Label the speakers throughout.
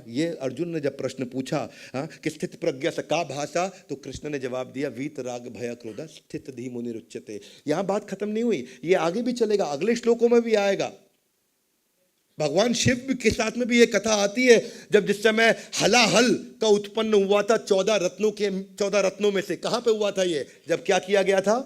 Speaker 1: ये अर्जुन ने जब प्रश्न पूछा कि स्थित प्रज्ञा स का भाषा, तो कृष्ण ने जवाब दिया वीत राग भय क्रोध स्थित धी मुनि रुच्यते। यहां बात खत्म नहीं हुई, ये आगे भी चलेगा, अगले श्लोकों में भी आएगा। भगवान शिव के साथ में भी ये कथा आती है, जब जिस समय हलाहल का उत्पन्न हुआ था 14 रत्नों में से। कहां पे हुआ था ये? जब क्या किया गया था?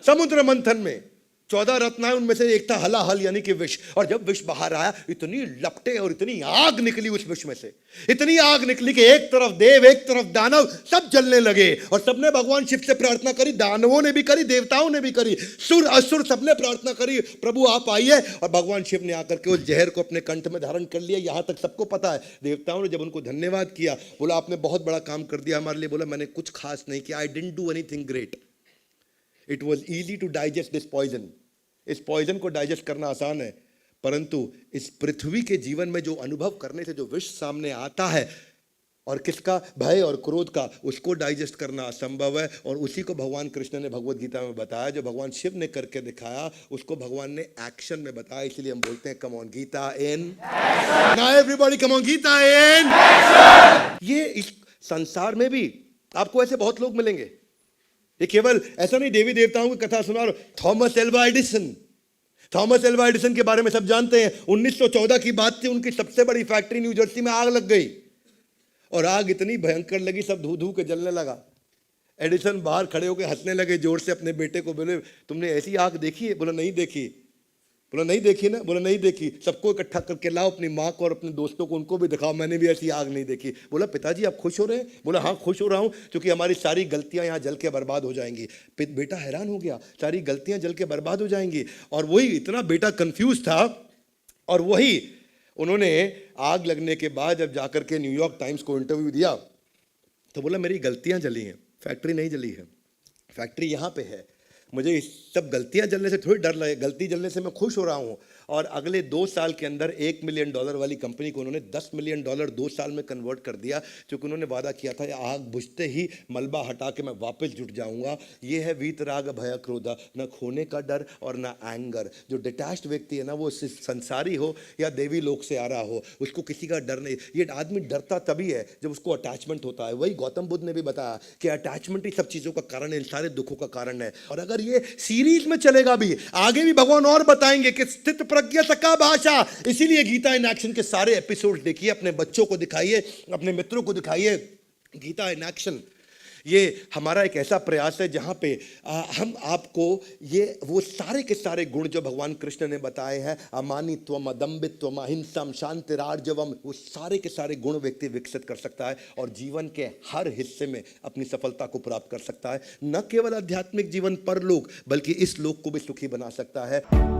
Speaker 1: समुद्र मंथन में 14 रत्न है, उनमें से एक था हलाहल यानी कि विष। और जब विष बाहर आया, इतनी लपटे और इतनी आग निकली उस विष में से, इतनी आग निकली कि एक तरफ देव एक तरफ दानव सब जलने लगे। और सबने भगवान शिव से प्रार्थना करी, दानवों ने भी करी, देवताओं ने भी करी, सुर असुर सबने प्रार्थना करी, प्रभु आप आइए। और भगवान शिव ने आकर के उस जहर को अपने कंठ में धारण कर लिया। यहां तक सबको पता है। देवताओं ने जब उनको धन्यवाद किया, बोला आपने बहुत बड़ा काम कर दिया हमारे लिए। बोला मैंने कुछ खास नहीं किया, I didn't do anything great, it was easy to digest this poison. इस पॉइजन को डाइजेस्ट करना आसान है, परंतु इस पृथ्वी के जीवन में जो अनुभव करने से जो विष सामने आता है, और किसका? भय और क्रोध का, उसको डाइजेस्ट करना असंभव है। और उसी को भगवान कृष्ण ने भगवत गीता में बताया। जो भगवान शिव ने करके दिखाया, उसको भगवान ने एक्शन में बताया। इसलिए हम बोलते हैं come on Gita in action. Now everybody come on Gita in action. ये इस संसार में भी आपको ऐसे बहुत लोग मिलेंगे। ये केवल ऐसा नहीं देवी देवताओं की कथा सुना रहा। थॉमस एल्वा एडिसन के बारे में सब जानते हैं। 1914 की बात थी, उनकी सबसे बड़ी फैक्ट्री न्यू जर्सी में आग लग गई, और आग इतनी भयंकर लगी, सब धू धू के जलने लगा। एडिसन बाहर खड़े होकर हंसने लगे जोर से, अपने बेटे को बोले तुमने ऐसी आग देखी है? बोला नहीं देखी। बोला नहीं देखी ना? बोला नहीं देखी। सबको इकट्ठा करके लाओ, अपनी माँ को और अपने दोस्तों को, उनको भी दिखाओ, मैंने भी ऐसी आग नहीं देखी। बोला पिताजी आप खुश हो रहे हैं? बोला हाँ खुश हो रहा हूँ, क्योंकि हमारी सारी गलतियां यहाँ जल के बर्बाद हो जाएंगी। बेटा हैरान हो गया, सारी गलतियां जल के बर्बाद हो जाएंगी। और वही इतना बेटा कंफ्यूज था, और वही उन्होंने आग लगने के बाद जब जाकर के न्यूयॉर्क टाइम्स को इंटरव्यू दिया, तो बोला मेरी गलतियां जली हैं, फैक्ट्री नहीं जली है, फैक्ट्री यहाँ पे है। मुझे इस सब गलतियां जलने से थोड़ी डर लगे, गलती जलने से मैं खुश हो रहा हूँ। और अगले 2 साल के अंदर $1 मिलियन वाली कंपनी को उन्होंने $10 मिलियन 2 साल में कन्वर्ट कर दिया, क्योंकि उन्होंने वादा किया था आग बुझते ही मलबा हटा के मैं वापस जुट जाऊंगा। ये है वीत राग भय क्रोध, न खोने का डर और न एंगर। जो डिटैच्ड व्यक्ति है ना, वो संसारी हो या देवी लोक से आ रहा हो, उसको किसी का डर नहीं। ये आदमी डरता तभी है जब उसको अटैचमेंट होता है। वही गौतम बुद्ध ने भी बताया कि अटैचमेंट ही सब चीज़ों का कारण है, इन सारे दुखों का कारण है। और अगर ये सीरीज में चलेगा भी, आगे भी भगवान और बताएंगे कि स्थित प्रज्ञा का भाषा। इसीलिए गीता इन एक्शन के सारे एपिसोड देखिए, अपने बच्चों को दिखाइए, अपने मित्रों को दिखाइए गीता इन एक्शन। ये हमारा एक ऐसा प्रयास है जहां पे हम आपको ये वो सारे के सारे गुण जो भगवान कृष्ण ने बताए हैं, अमानित्वम, अदम्बित्वम, अहिंसम, शांतिरार्जवम, वो सारे के सारे गुण व्यक्ति विकसित कर सकता है और जीवन के हर हिस्से में अपनी सफलता को प्राप्त कर सकता है। न केवल आध्यात्मिक जीवन परलोक, बल्कि इस लोक को भी सुखी बना सकता है।